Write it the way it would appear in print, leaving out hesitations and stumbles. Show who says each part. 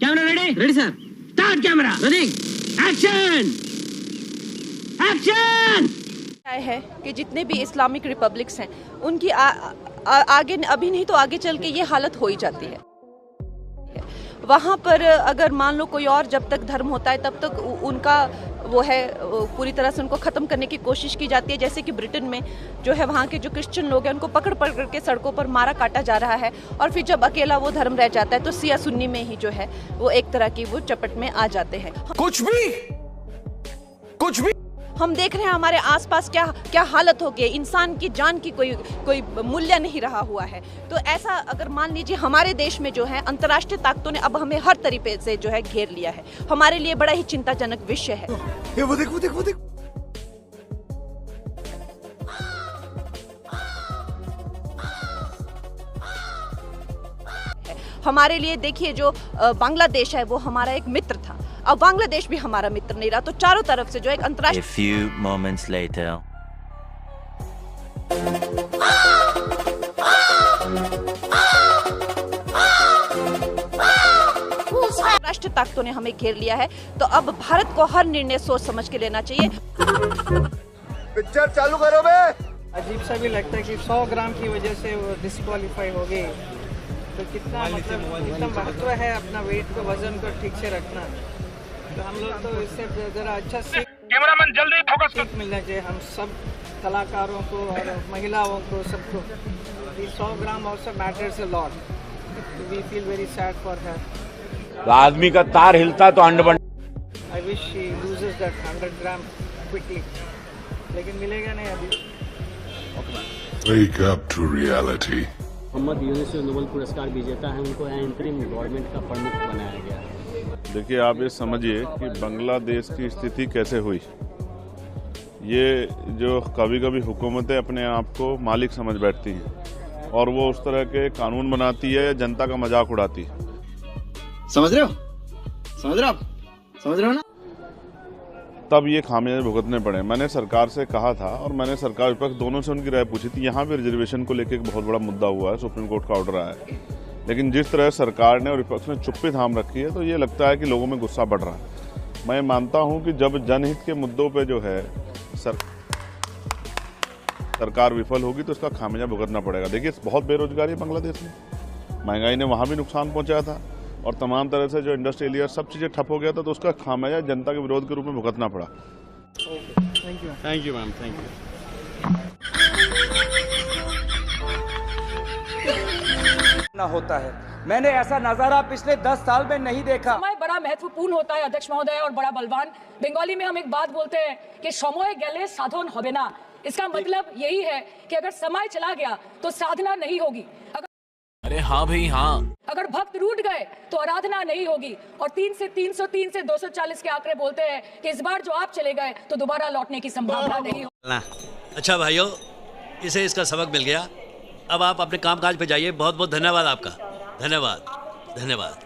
Speaker 1: Camera ready?
Speaker 2: Ready sir.
Speaker 1: Start camera.
Speaker 2: Running.
Speaker 1: Action. Action.
Speaker 3: है कि जितने भी इस्लामिक रिपब्लिक्स हैं उनकी आगे अभी नहीं तो आगे चल के ये हालत हो ही जाती है। वहाँ पर अगर मान लो कोई और जब तक धर्म होता है तब तक उनका वो है पूरी तरह से उनको ख़त्म करने की कोशिश की जाती है। जैसे कि ब्रिटेन में जो है वहाँ के जो क्रिश्चियन लोग हैं उनको पकड़ पकड़ के सड़कों पर मारा काटा जा रहा है और फिर जब अकेला वो धर्म रह जाता है तो सिया सुन्नी में ही जो है वो एक तरह की वो चपट में आ जाते हैं।
Speaker 4: कुछ भी
Speaker 3: हम देख रहे हैं हमारे आसपास क्या हालत हो गई। इंसान की जान की कोई मूल्य नहीं रहा हुआ है। तो ऐसा अगर मान लीजिए हमारे देश में जो है अंतर्राष्ट्रीय ताकतों ने अब हमें हर तरीके से जो है घेर लिया है। हमारे लिए बड़ा ही चिंताजनक विषय है।
Speaker 4: वो देख
Speaker 3: हमारे लिए देखिए जो बांग्लादेश है वो हमारा एक मित्र था, अब बांग्लादेश भी हमारा मित्र नहीं रहा। तो चारों तरफ से जो एक अंतर्राष्ट्रीय
Speaker 5: A few moments later.
Speaker 3: राष्ट्रीय ताकतों ने हमें घेर लिया है। तो अब भारत को हर निर्णय सोच समझ के लेना चाहिए।
Speaker 4: पिक्चर चालू करो बे।
Speaker 6: अजीब सा भी लगता है कि 100 ग्राम की वजह से वो डिस्क्वालीफाई हो गई। तो कितना महत्व है अपना वेट को, वजन को ठीक से रखना। तो हम लोग तो इससे जरा अच्छा
Speaker 7: कैमरामैन जल्दी फोकस कर।
Speaker 6: मिलना चाहिए हम सब कलाकारों को और महिलाओं को सबको। 100 gram also matters a lot. We feel very sad for her.
Speaker 8: आदमी का तार हिलता तो अंड बन।
Speaker 6: I wish she loses that 100 gram quickly, लेकिन मिलेगा नहीं अभी।
Speaker 9: Wake up to reality.
Speaker 10: Mohammad Yunus Nobel पुरस्कार विजेता हैं, उनको इंटरिम गवर्नमेंट का प्रमुख बनाया गया है।
Speaker 11: देखिए, आप ये समझिए कि बांग्लादेश की स्थिति कैसे हुई। ये जो कभी कभी हुकूमतें अपने आप को मालिक समझ बैठती हैं और वो उस तरह के कानून बनाती है या जनता का मजाक उड़ाती है।
Speaker 2: समझ रहे हो ना?
Speaker 11: तब ये खामियाजे भुगतने पड़े। मैंने सरकार से कहा था और मैंने सरकार विपक्ष दोनों से उनकी राय पूछी थी। यहाँ भी रिजर्वेशन को लेकर एक बहुत बड़ा मुद्दा हुआ है, सुप्रीम कोर्ट का ऑर्डर आया है। लेकिन जिस तरह सरकार ने और विपक्ष ने चुप्पी थाम रखी है तो ये लगता है कि लोगों में गुस्सा बढ़ रहा है। मैं मानता हूँ कि जब जनहित के मुद्दों पर जो है सरकार विफल होगी तो इसका खामियाजा भुगतना पड़ेगा। देखिए, बहुत बेरोजगारी है बांग्लादेश में, महंगाई ने वहाँ भी नुकसान पहुँचाया था और तमाम तरह से जो इंडस्ट्रियल एरिया सब चीज़ें ठप हो गया था तो उसका खामियाजा जनता के विरोध के रूप में भुगतना पड़ा।
Speaker 10: थैंक यू मैम, थैंक
Speaker 6: ना होता है। मैंने ऐसा नजारा पिछले 10 साल में नहीं देखा।
Speaker 12: समय बड़ा महत्वपूर्ण होता है अध्यक्ष महोदय और बड़ा बलवान। बंगाली में हम एक बात बोलते हैं कि समय गेले साधन होबे ना। इसका मतलब यही है कि अगर समय चला गया तो साधना नहीं होगी।
Speaker 5: अरे हाँ भाई हाँ।
Speaker 12: अगर भक्त रूठ गए तो आराधना नहीं होगी। और 3 से 303 से 240 के आंकड़े बोलते हैं कि इस बार जो आप चले गए तो दोबारा लौटने की संभावना नहीं हो।
Speaker 5: अच्छा भाइयों, इसे इसका सबक मिल गया। अब आप अपने कामकाज पे जाइए। बहुत बहुत धन्यवाद आपका। धन्यवाद।